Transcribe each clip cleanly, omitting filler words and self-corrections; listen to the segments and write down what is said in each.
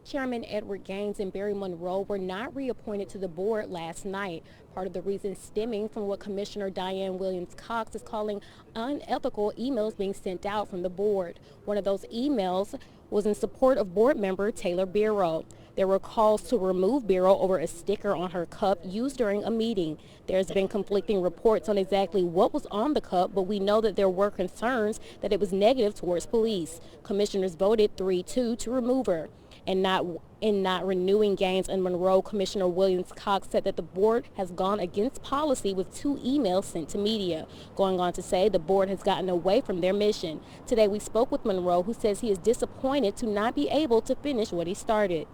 Chairman Edward Gaines and Barry Monroe were not reappointed to the board last night. Part of the reason stemming from what Commissioner Diane Williams-Cox is calling unethical emails being sent out from the board. One of those emails was in support of board member Taylor Biro. There were calls to remove Biro over a sticker on her cup used during a meeting. There's been conflicting reports on exactly what was on the cup, but we know that there were concerns that it was negative towards police. Commissioners voted 3-2 to remove her. And not renewing Gaines and Monroe, Commissioner Williams-Cox said that the board has gone against policy with 2 emails sent to media, going on to say the board has gotten away from their mission. Today we spoke with Monroe, who says he is disappointed to not be able to finish what he started.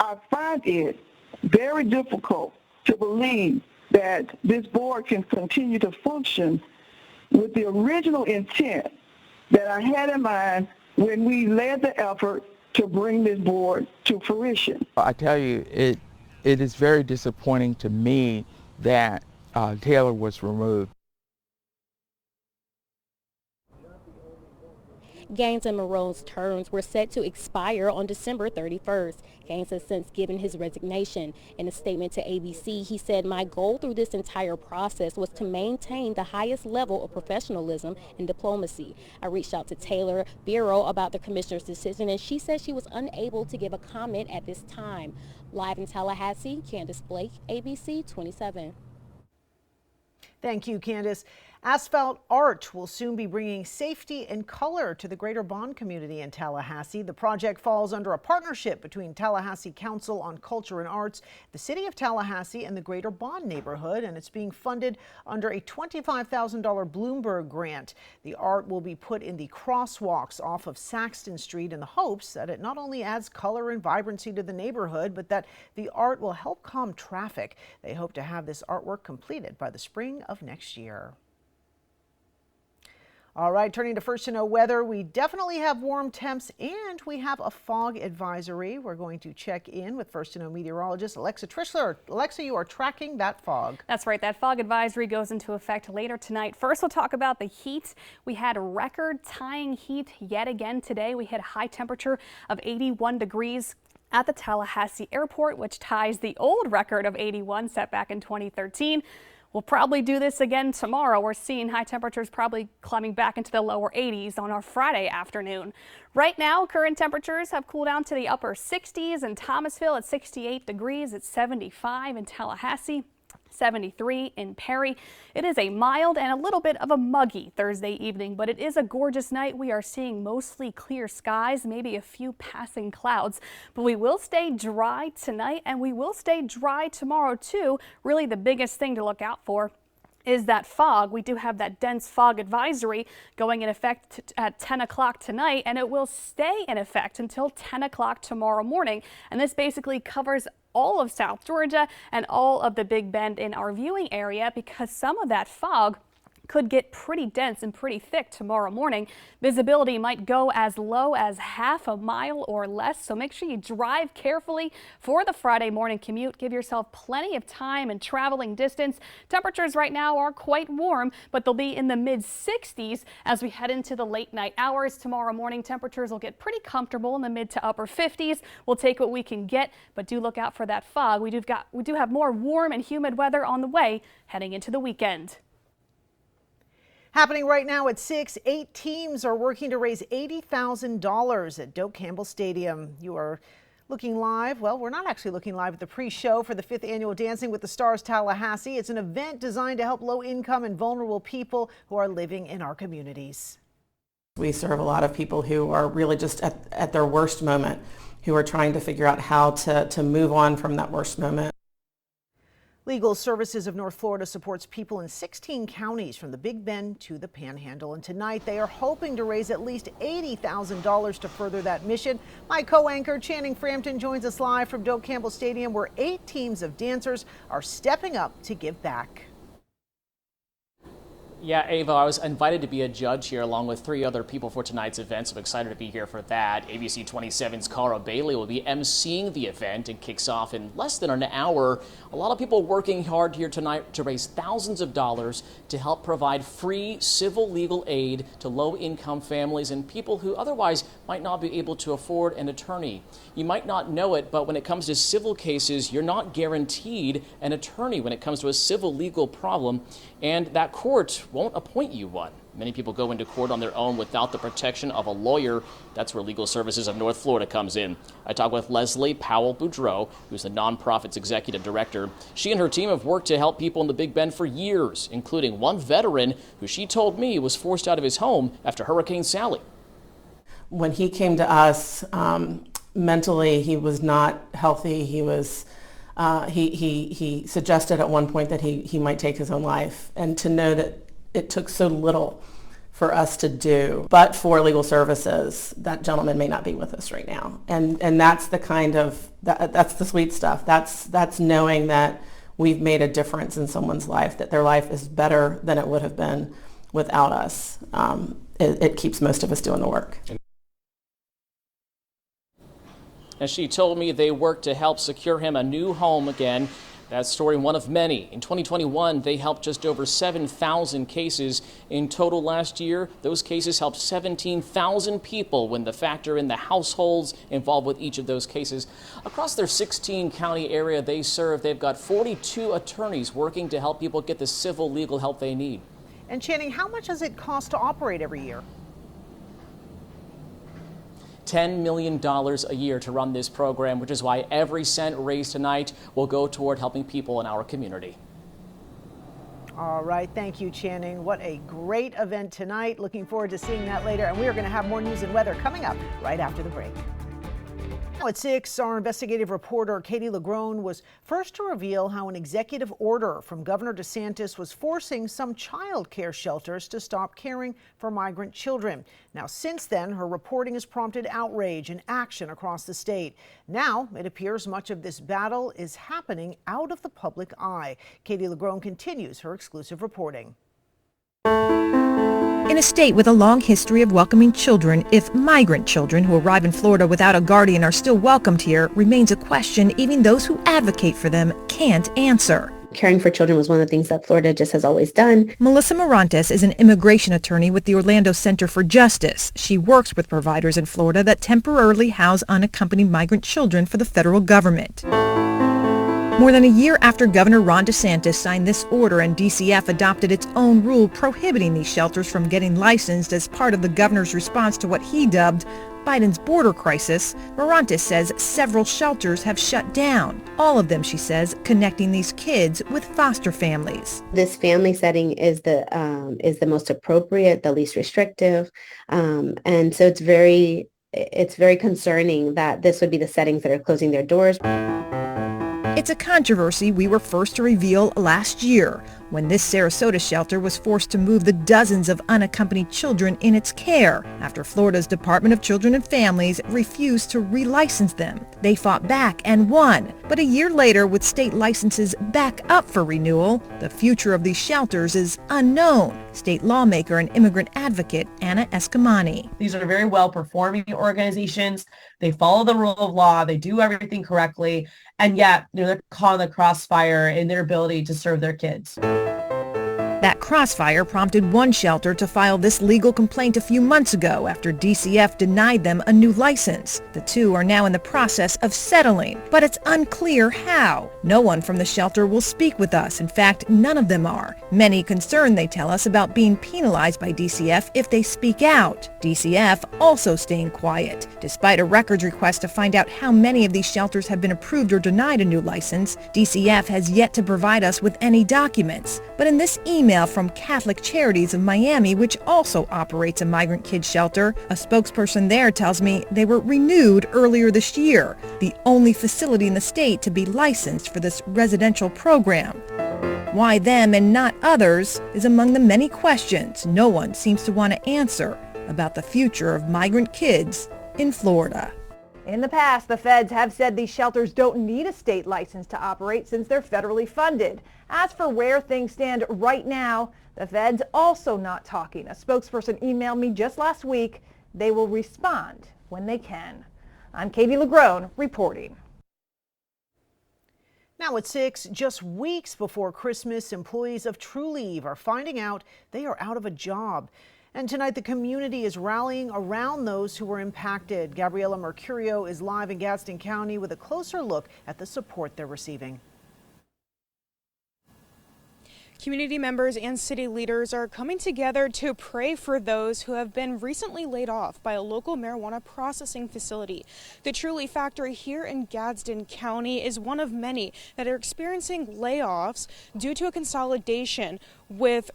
I find it very difficult to believe that this board can continue to function with the original intent that I had in mind when we led the effort to bring this board to fruition. I tell you, it is very disappointing to me that Taylor was removed. Gaines and Monroe's terms were set to expire on December 31st. Gaines has since given his resignation. In a statement to ABC, he said, "My goal through this entire process was to maintain the highest level of professionalism and diplomacy. I reached out to Taylor Biro about the commissioner's decision, and she said she was unable to give a comment at this time." Live in Tallahassee, Candace Blake, ABC 27. Thank you, Candace. Asphalt Art will soon be bringing safety and color to the Greater Bond community in Tallahassee. The project falls under a partnership between Tallahassee Council on Culture and Arts, the City of Tallahassee, and the Greater Bond neighborhood, and it's being funded under a $25,000 Bloomberg grant. The art will be put in the crosswalks off of Saxton Street in the hopes that it not only adds color and vibrancy to the neighborhood, but that the art will help calm traffic. They hope to have this artwork completed by the spring of next year. All right, turning to First to Know weather, we definitely have warm temps and we have a fog advisory. We're going to check in with First to Know meteorologist Alexa Trishler. Alexa, you are tracking that fog. That's right. That fog advisory goes into effect later tonight. First, we'll talk about the heat. We had record-tying heat yet again today. We hit a high temperature of 81 degrees at the Tallahassee Airport, which ties the old record of 81 set back in 2013. We'll probably do this again tomorrow. We're seeing high temperatures probably climbing back into the lower 80s on our Friday afternoon. Right now, current temperatures have cooled down to the upper 60s in Thomasville at 68 degrees. It's 75 in Tallahassee. 73 in Perry. It is a mild and a little bit of a muggy Thursday evening, but it is a gorgeous night. We are seeing mostly clear skies, maybe a few passing clouds, but we will stay dry tonight and we will stay dry tomorrow too. Really the biggest thing to look out for is that fog. We do have that dense fog advisory going in effect at 10 o'clock tonight, and it will stay in effect until 10 o'clock tomorrow morning. And this basically covers all of South Georgia and all of the Big Bend in our viewing area, because some of that fog could get pretty dense and pretty thick tomorrow morning. Visibility might go as low as half a mile or less, so make sure you drive carefully for the Friday morning commute. Give yourself plenty of time and traveling distance. Temperatures right now are quite warm, but they'll be in the mid-60s as we head into the late night hours. Tomorrow morning temperatures will get pretty comfortable in the mid to upper 50s. We'll take what we can get, but do look out for that fog. We do have more warm and humid weather on the way heading into the weekend. Happening right now at 6, 8 teams are working to raise $80,000 at Doak Campbell Stadium. You are looking live. Well, we're not actually looking live at the pre-show for the 5th annual Dancing with the Stars Tallahassee. It's an event designed to help low-income and vulnerable people who are living in our communities. We serve a lot of people who are really just at their worst moment, who are trying to figure out how to move on from that worst moment. Legal Services of North Florida supports people in 16 counties from the Big Bend to the Panhandle. And tonight they are hoping to raise at least $80,000 to further that mission. My co-anchor Channing Frampton joins us live from Doak Campbell Stadium, where 8 teams of dancers are stepping up to give back. Yeah, Ava, I was invited to be a judge here along with 3 other people for tonight's event, so I'm excited to be here for that. ABC 27's Cara Bailey will be emceeing the event and kicks off in less than an hour. A lot of people working hard here tonight to raise thousands of dollars to help provide free civil legal aid to low-income families and people who otherwise might not be able to afford an attorney. You might not know it, but when it comes to civil cases, you're not guaranteed an attorney when it comes to a civil legal problem, and that court won't appoint you one. Many people go into court on their own without the protection of a lawyer. That's where Legal Services of North Florida comes in. I talked with Leslie Powell-Boudreau, who's the nonprofit's executive director. She and her team have worked to help people in the Big Bend for years, including one veteran who she told me was forced out of his home after Hurricane Sally. When he came to us, mentally he was not healthy. He was he suggested at one point that he might take his own life, and to know that it took so little for us to do, but for Legal Services, that gentleman may not be with us right now. And that's the kind of, that's the sweet stuff. That's knowing that we've made a difference in someone's life, that their life is better than it would have been without us. It keeps most of us doing the work. As she told me, they worked to help secure him a new home again. That story, one of many. In 2021, they helped just over 7,000 cases. In total last year, those cases helped 17,000 people when the factor in the households involved with each of those cases. Across their 16-county area they serve, they've got 42 attorneys working to help people get the civil legal help they need. And Channing, how much does it cost to operate every year? $10 million a year to run this program, which is why every cent raised tonight will go toward helping people in our community. All right. Thank you, Channing. What a great event tonight. Looking forward to seeing that later. And we are going to have more news and weather coming up right after the break. Now at 6, our investigative reporter Katie LaGrone was first to reveal how an executive order from Governor DeSantis was forcing some child care shelters to stop caring for migrant children. Now, since then, her reporting has prompted outrage and action across the state. Now, it appears much of this battle is happening out of the public eye. Katie LaGrone continues her exclusive reporting. In a state with a long history of welcoming children, if migrant children who arrive in Florida without a guardian are still welcomed here remains a question even those who advocate for them can't answer. Caring for children was one of the things that Florida just has always done. Melissa Morantes is an immigration attorney with the Orlando Center for Justice. She works with providers in Florida that temporarily house unaccompanied migrant children for the federal government. More than a year after Governor Ron DeSantis signed this order and DCF adopted its own rule prohibiting these shelters from getting licensed as part of the governor's response to what he dubbed Biden's border crisis, Morantes says several shelters have shut down. All of them, she says, connecting these kids with foster families. This family setting is the most appropriate, the least restrictive, and so it's very concerning that this would be the settings that are closing their doors. It's a controversy we were first to reveal last year when this Sarasota shelter was forced to move the dozens of unaccompanied children in its care after Florida's Department of Children and Families refused to relicense them. They fought back and won, but a year later, with state licenses back up for renewal, the future of these shelters is unknown. State lawmaker and immigrant advocate Anna Escamani. These are very well-performing organizations. They follow the rule of law. They do everything correctly. And yet, they're caught in the crossfire in their ability to serve their kids. That crossfire prompted one shelter to file this legal complaint a few months ago after DCF denied them a new license. The two are now in the process of settling, but it's unclear how. No one from the shelter will speak with us. In fact, none of them are. Many concerned, they tell us, about being penalized by DCF if they speak out. DCF also staying quiet. Despite a records request to find out how many of these shelters have been approved or denied a new license, DCF has yet to provide us with any documents. But in this email from Catholic Charities of Miami, which also operates a migrant kids shelter, a spokesperson there tells me they were renewed earlier this year, the only facility in the state to be licensed for this residential program. Why them and not others is among the many questions no one seems to want to answer about the future of migrant kids in Florida. In the past, the feds have said these shelters don't need a state license to operate since they're federally funded. As for where things stand right now, the feds also not talking. A spokesperson emailed me just last week. They will respond when they can. I'm Katie LaGrone reporting. Now at 6, just weeks before Christmas, employees of TruLieve are finding out they are out of a job. And tonight, the community is rallying around those who were impacted. Gabriela Mercurio is live in Gadsden County with a closer look at the support they're receiving. Community members and city leaders are coming together to pray for those who have been recently laid off by a local marijuana processing facility. The TruLieve factory here in Gadsden County is one of many that are experiencing layoffs due to a consolidation with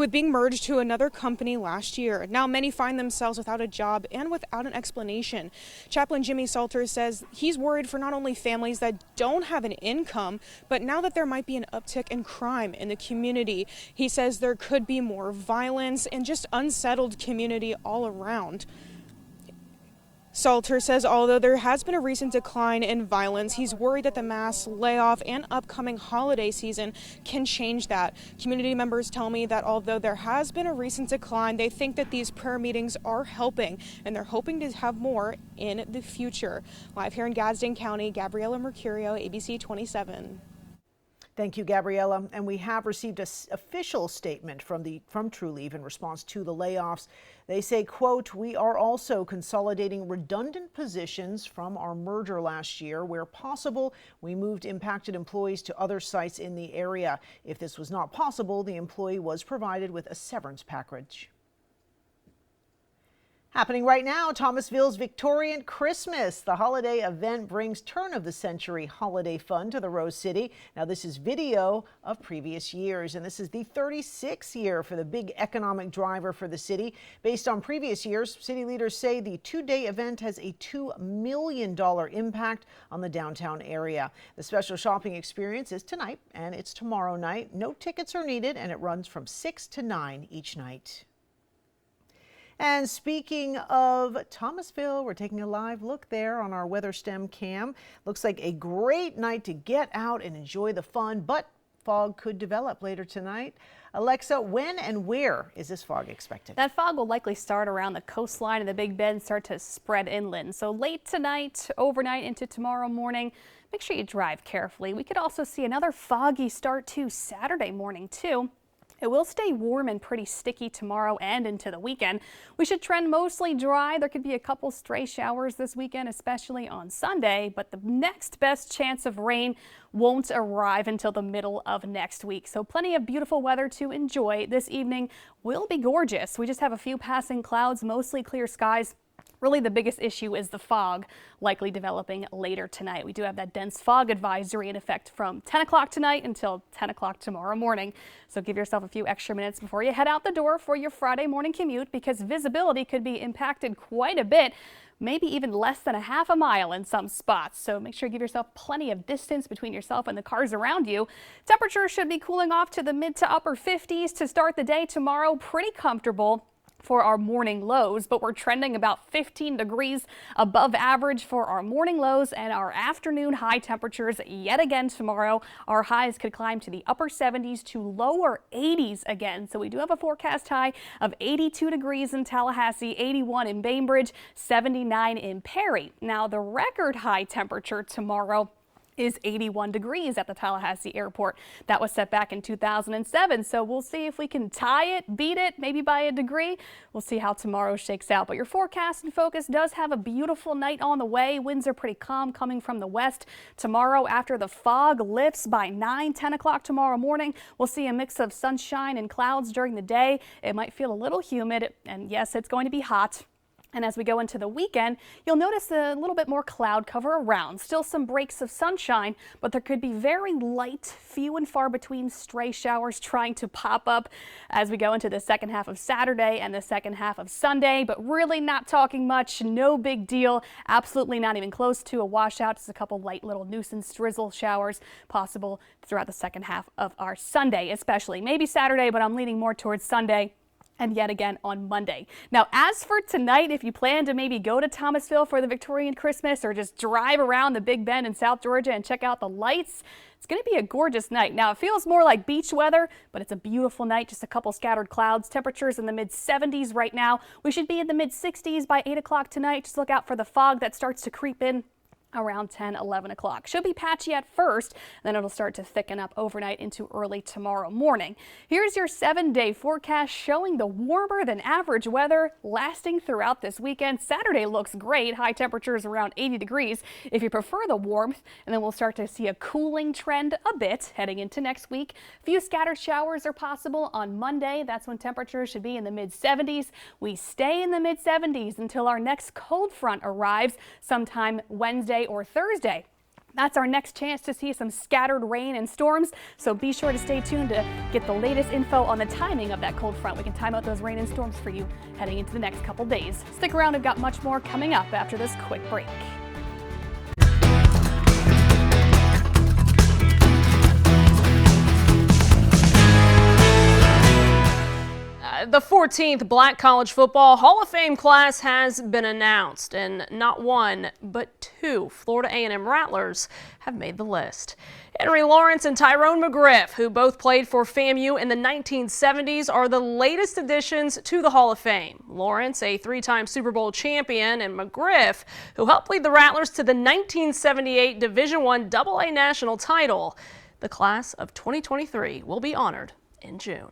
being merged to another company last year. Now many find themselves without a job and without an explanation. Chaplain Jimmy Salter says he's worried for not only families that don't have an income, but now that there might be an uptick in crime in the community. He says there could be more violence and just unsettled community all around. Salter says although there has been a recent decline in violence, he's worried that the mass layoff and upcoming holiday season can change that. Community members tell me that although there has been a recent decline, they think that these prayer meetings are helping, and they're hoping to have more in the future. Live here in Gadsden County, Gabriela Mercurio, ABC 27. Thank you, Gabriela. And we have received an official statement from TruLieve in response to the layoffs. They say, quote, "We are also consolidating redundant positions from our merger last year. Where possible, we moved impacted employees to other sites in the area. If this was not possible, the employee was provided with a severance package." Happening right now, Thomasville's Victorian Christmas. The holiday event brings turn-of-the-century holiday fun to the Rose City. Now, this is video of previous years, and this is the 36th year for the big economic driver for the city. Based on previous years, city leaders say the two-day event has a $2 million impact on the downtown area. The special shopping experience is tonight, and it's tomorrow night. No tickets are needed, and it runs from 6 to 9 each night. And speaking of Thomasville, we're taking a live look there on our WeatherStem cam. Looks like a great night to get out and enjoy the fun, but fog could develop later tonight. Alexa, when and where is this fog expected? That fog will likely start around the coastline and the Big Bend, start to spread inland. So late tonight, overnight into tomorrow morning, make sure you drive carefully. We could also see another foggy start to Saturday morning too. It will stay warm and pretty sticky tomorrow and into the weekend. We should trend mostly dry. There could be a couple stray showers this weekend, especially on Sunday, but the next best chance of rain won't arrive until the middle of next week. So plenty of beautiful weather to enjoy. This evening will be gorgeous. We just have a few passing clouds, mostly clear skies. Really, the biggest issue is the fog likely developing later tonight. We do have that dense fog advisory in effect from 10 o'clock tonight until 10 o'clock tomorrow morning. So give yourself a few extra minutes before you head out the door for your Friday morning commute, because visibility could be impacted quite a bit, maybe even less than a half a mile in some spots. So make sure you give yourself plenty of distance between yourself and the cars around you. Temperatures should be cooling off to the mid to upper 50s to start the day tomorrow. Pretty comfortable for our morning lows, but we're trending about 15 degrees above average for our morning lows and our afternoon high temperatures yet again tomorrow. Our highs could climb to the upper 70s to lower 80s again. So we do have a forecast high of 82 degrees in Tallahassee, 81 in Bainbridge, 79 in Perry. Now the record high temperature tomorrow is 81 degrees at the Tallahassee airport. That was set back in 2007. So we'll see if we can tie it, beat it, maybe by a degree. We'll see how tomorrow shakes out. But your forecast and focus does have a beautiful night on the way. Winds are pretty calm coming from the west. Tomorrow, after the fog lifts by 9, 10 o'clock tomorrow morning, we'll see a mix of sunshine and clouds during the day. It might feel a little humid, and yes, it's going to be hot. And as we go into the weekend, you'll notice a little bit more cloud cover around. Still some breaks of sunshine, but there could be very light, few and far between stray showers trying to pop up as we go into the second half of Saturday and the second half of Sunday, but really not talking much, no big deal. Absolutely not even close to a washout. Just a couple light little nuisance drizzle showers possible throughout the second half of our Sunday, especially. Maybe Saturday, but I'm leaning more towards Sunday. and yet again on Monday. Now, as for tonight, if you plan to maybe go to Thomasville for the Victorian Christmas or just drive around the Big Bend in South Georgia and check out the lights, it's going to be a gorgeous night. Now, it feels more like beach weather, but it's a beautiful night, just a couple scattered clouds. Temperatures in the mid-70s right now. We should be in the mid-60s by 8 o'clock tonight. Just look out for the fog that starts to creep in around 10, 11 o'clock. Should be patchy at first, then it'll start to thicken up overnight into early tomorrow morning. Here's your 7-day forecast showing the warmer than average weather lasting throughout this weekend. Saturday looks great, high temperatures around 80 degrees if you prefer the warmth, and then we'll start to see a cooling trend a bit heading into next week. A few scattered showers are possible on Monday. That's when temperatures should be in the mid-70s. We stay in the mid-70s until our next cold front arrives sometime Wednesday or Thursday. That's our next chance to see some scattered rain and storms, so be sure to stay tuned to get the latest info on the timing of that cold front. We can time out those rain and storms for you heading into the next couple days. Stick around, we've got much more coming up after this quick break. The 14th Black College Football Hall of Fame class has been announced, and not one, but two Florida A&M Rattlers have made the list. Henry Lawrence and Tyrone McGriff, who both played for FAMU in the 1970s, are the latest additions to the Hall of Fame. Lawrence, a three-time Super Bowl champion, and McGriff, who helped lead the Rattlers to the 1978 Division I AA national title. The class of 2023 will be honored in June.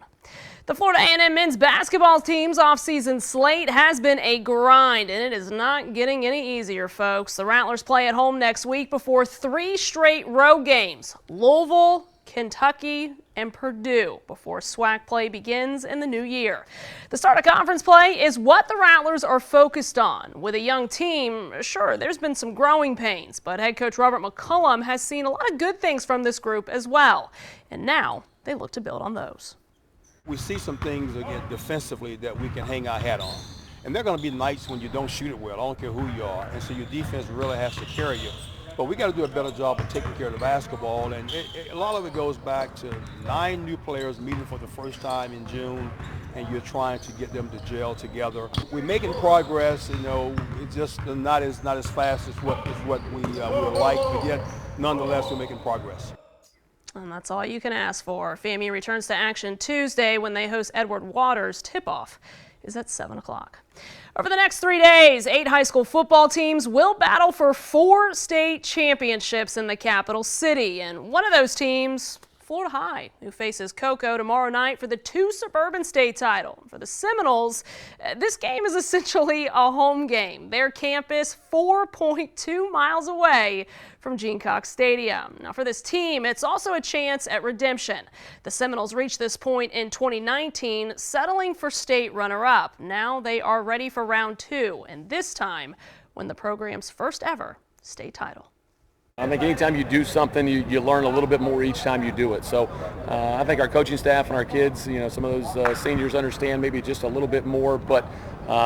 The Florida A&M men's basketball team's offseason slate has been a grind, and it is not getting any easier, folks. The Rattlers play at home next week before 3 straight road games: Louisville, Kentucky, and Purdue, before SWAC play begins in the new year. The start of conference play is what the Rattlers are focused on. With a young team, sure, there's been some growing pains, but head coach Robert McCullum has seen a lot of good things from this group as well, and now they look to build on those. We see some things again defensively that we can hang our hat on. And there are going to be nights when you don't shoot it well. I don't care who you are. And so your defense really has to carry you. But we got to do a better job of taking care of the basketball. And a lot of it goes back to 9 new players meeting for the first time in June, and you're trying to get them to gel together. We're making progress. You know, it's just not as fast as what we would like, but yet nonetheless we're making progress. And that's all you can ask for. FAMU returns to action Tuesday when they host Edward Waters. Tip-off is at 7 o'clock. Over the next 3 days, 8 high school football teams will battle for 4 state championships in the capital city. And one of those teams, Florida High, who faces Cocoa tomorrow night for the 2 Suburban State title. For the Seminoles, this game is essentially a home game. Their campus 4.2 miles away from Gene Cox Stadium. Now for this team, it's also a chance at redemption. The Seminoles reached this point in 2019, settling for state runner-up. Now they are ready for round 2, and this time win the program's first ever state title. I think anytime you do something, you learn a little bit more each time you do it. So I think our coaching staff and our kids, you know, some of those seniors understand maybe just a little bit more, but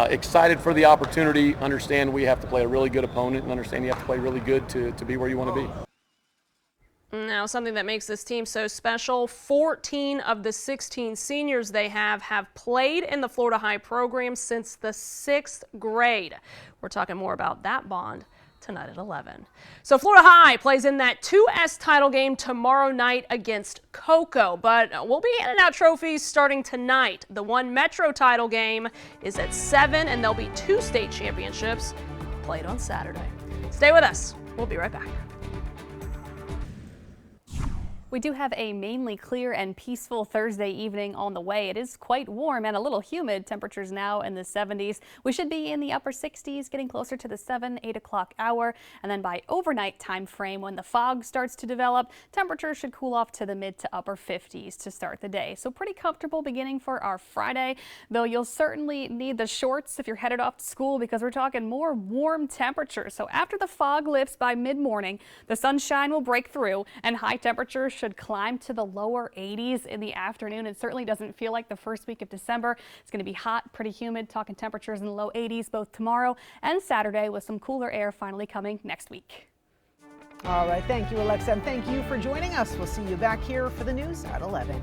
excited for the opportunity, understand we have to play a really good opponent, and understand you have to play really good to be where you want to be. Now, something that makes this team so special, 14 of the 16 seniors they have played in the Florida High program since the 6th grade. We're talking more about that bond tonight at 11. So Florida High plays in that 2S title game tomorrow night against Cocoa, but we'll be handing out trophies starting tonight. The 1 Metro title game is at 7, and there'll be 2 state championships played on Saturday. Stay with us. We'll be right back. We do have a mainly clear and peaceful Thursday evening on the way. It is quite warm and a little humid. Temperatures now in the 70s. We should be in the upper 60s, getting closer to the 7-8 o'clock hour. And then by overnight time frame, when the fog starts to develop, temperatures should cool off to the mid to upper 50s to start the day. So pretty comfortable beginning for our Friday, though you'll certainly need the shorts if you're headed off to school, because we're talking more warm temperatures. So after the fog lifts by mid-morning, the sunshine will break through and high temperatures should climb to the lower 80s in the afternoon. It certainly doesn't feel like the first week of December. It's going to be hot, pretty humid, talking temperatures in the low 80s both tomorrow and Saturday, with some cooler air finally coming next week. All right, thank you, Alexa, and thank you for joining us. We'll see you back here for the news at 11.